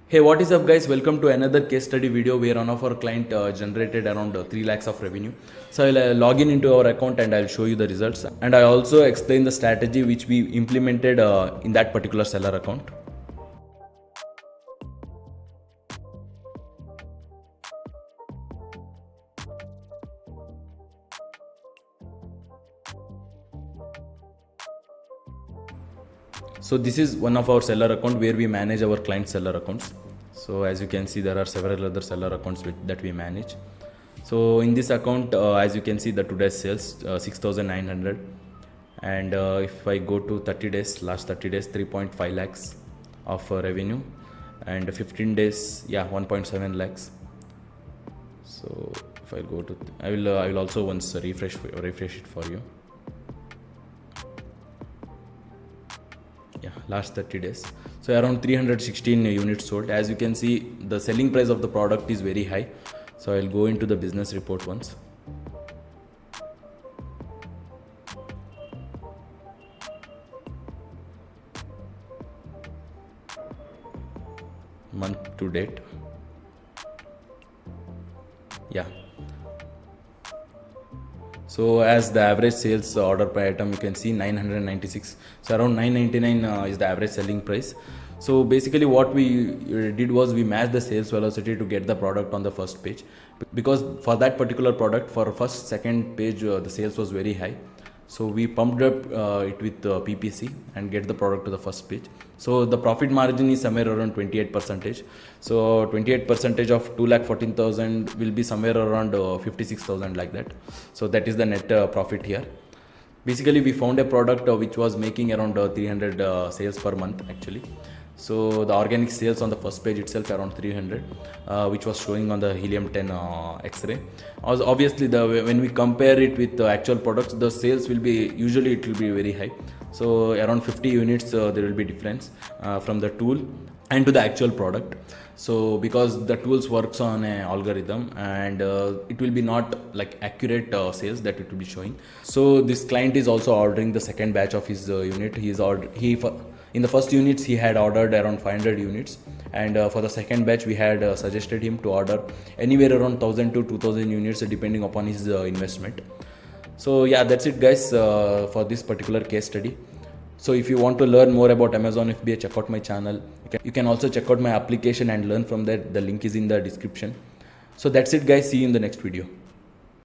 Hey, what is up guys? Welcome to another case study video where one of our client generated around 3 lakhs of revenue. So I'll log into our account and I'll show you the results, and I also explain the strategy which we implemented in that particular seller account. So this is one of our seller account where we manage our client seller accounts. So as you can see, there are several other seller accounts that we manage. So in this account, as you can see, the today's sales 6,900, and if I go to 30 days, last 30 days, 3.5 lakhs of revenue, and 15 days, yeah, 1.7 lakhs. So if I go to, I will also once refresh it for you. Yeah, last 30 days, so around 316 units sold. As you can see, the selling price of the product is very high. So I'll go into the business report once. Month to date, yeah. So as the average sales order per item, you can see 996. So around 999 is the average selling price. So basically what we did was we matched the sales velocity to get the product on the first page, because for that particular product, for first second page the sales was very high. So we pumped up it with PPC and get the product to the first page. So the profit margin is somewhere around 28%. So 28% of 2,14,000 will be somewhere around 56,000, like that. So that is the net profit here. Basically we found a product which was making around 300 sales per month actually. So the organic sales on the first page itself around 300, which was showing on the helium 10 X-ray. Obviously when we compare it with the actual products, the sales will be, usually it will be very high. So around 50 units there will be difference from the tool and to the actual product. So because the tools works on an algorithm, and it will be not like accurate sales that it will be showing. So this client is also ordering the second batch of his unit. In the first units he had ordered around 500 units, and for the second batch we had suggested him to order anywhere around 1000 to 2000 units depending upon his investment. So yeah, that's it guys for this particular case study. So if you want to learn more about Amazon FBA, check out my channel. You can also check out my application and learn from there. The link is in the description. So that's it guys, see you in the next video.